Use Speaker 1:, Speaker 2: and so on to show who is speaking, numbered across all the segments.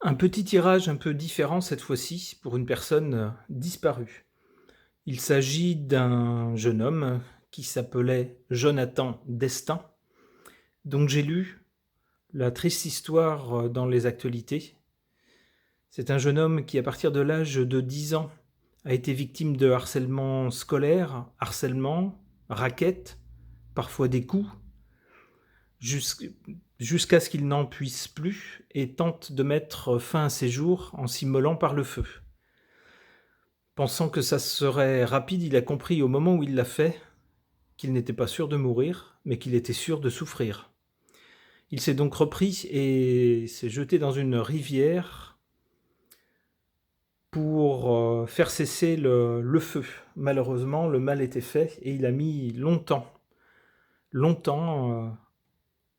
Speaker 1: Un petit tirage un peu différent cette fois-ci pour une personne disparue. Il s'agit d'un jeune homme qui s'appelait Jonathan Destin, donc j'ai lu la triste histoire dans les actualités. C'est un jeune homme qui, à partir de l'âge de 10 ans, a été victime de harcèlement scolaire, harcèlement, raquettes, parfois des coups, jusqu'à ce qu'il n'en puisse plus et tente de mettre fin à ses jours en s'immolant par le feu. Pensant que ça serait rapide, il a compris au moment où il l'a fait qu'il n'était pas sûr de mourir, mais qu'il était sûr de souffrir. Il s'est donc repris et s'est jeté dans une rivière pour faire cesser le feu. Malheureusement, le mal était fait et il a mis longtemps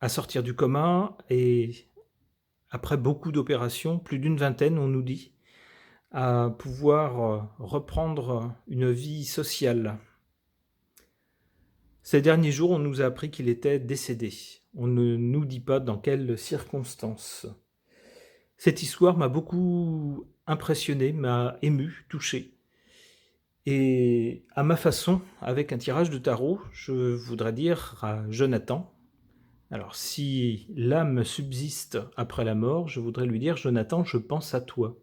Speaker 1: à sortir du coma et après beaucoup d'opérations, plus d'une vingtaine on nous dit, à pouvoir reprendre une vie sociale. Ces derniers jours, on nous a appris qu'il était décédé. On ne nous dit pas dans quelles circonstances. Cette histoire m'a beaucoup impressionné, m'a ému, touché. Et à ma façon, avec un tirage de tarot, je voudrais dire à Jonathan, alors si l'âme subsiste après la mort, je voudrais lui dire, Jonathan, je pense à toi.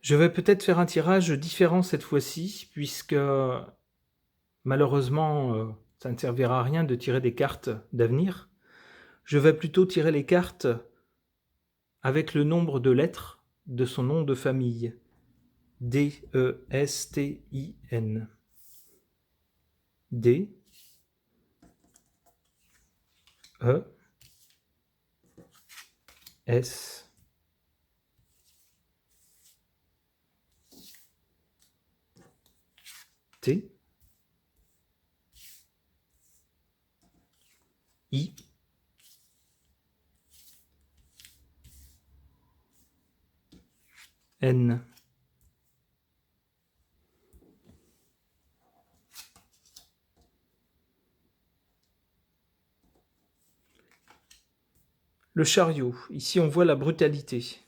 Speaker 1: Je vais peut-être faire un tirage différent cette fois-ci, puisque malheureusement, ça ne servira à rien de tirer des cartes d'avenir. Je vais plutôt tirer les cartes avec le nombre de lettres de son nom de famille. D-E-S-T-I-N. D, E, S, T, I, N. Le chariot. Ici, on voit la brutalité.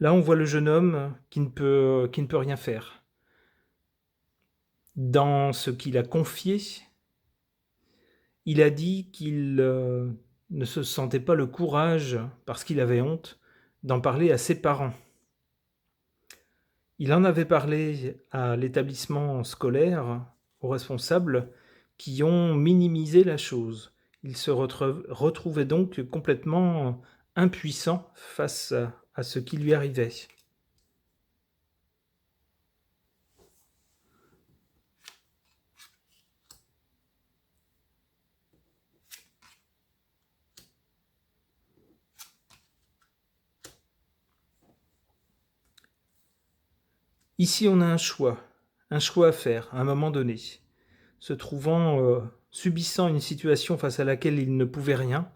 Speaker 1: Là, on voit le jeune homme qui ne peut rien faire. Dans ce qu'il a confié, il a dit qu'il ne se sentait pas le courage, parce qu'il avait honte, d'en parler à ses parents. Il en avait parlé à l'établissement scolaire, aux responsables, qui ont minimisé la chose. Il se retrouvait donc complètement impuissant face à ce qui lui arrivait. Ici, on a un choix à faire à un moment donné. Se trouvant, subissant une situation face à laquelle il ne pouvait rien,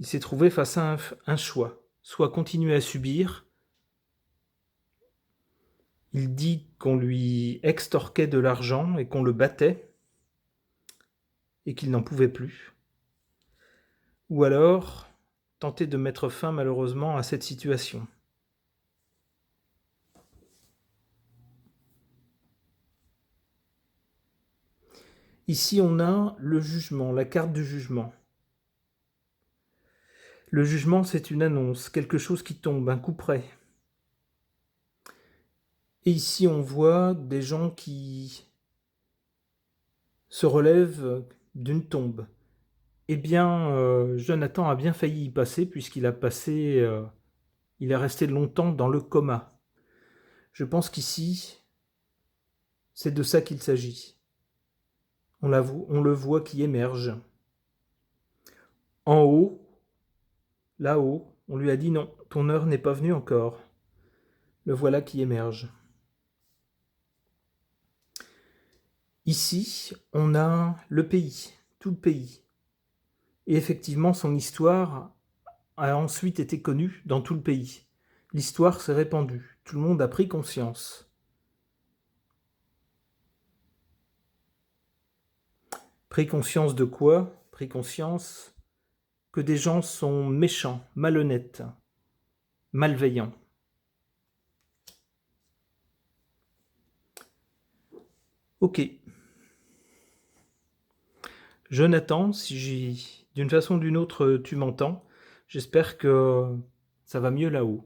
Speaker 1: il s'est trouvé face à un choix. Soit continuer à subir. Il dit qu'on lui extorquait de l'argent et qu'on le battait et qu'il n'en pouvait plus. Ou alors tenter de mettre fin malheureusement à cette situation. Ici, on a le jugement, la carte du jugement. Le jugement, c'est une annonce, quelque chose qui tombe, un coup près. Et ici, on voit des gens qui se relèvent d'une tombe. Eh bien, Jonathan a bien failli y passer, puisqu'il a passé, il est resté longtemps dans le coma. Je pense qu'ici, c'est de ça qu'il s'agit. on le voit qui émerge. En haut, là-haut, on lui a dit non, ton heure n'est pas venue encore. Le voilà qui émerge. Ici, on a le pays, tout le pays. Et effectivement, son histoire a ensuite été connue dans tout le pays. L'histoire s'est répandue, tout le monde a pris conscience. Pris conscience de quoi? Pris conscience que des gens sont méchants, malhonnêtes, malveillants. Ok. Jonathan, si d'une façon ou d'une autre tu m'entends, j'espère que ça va mieux là-haut.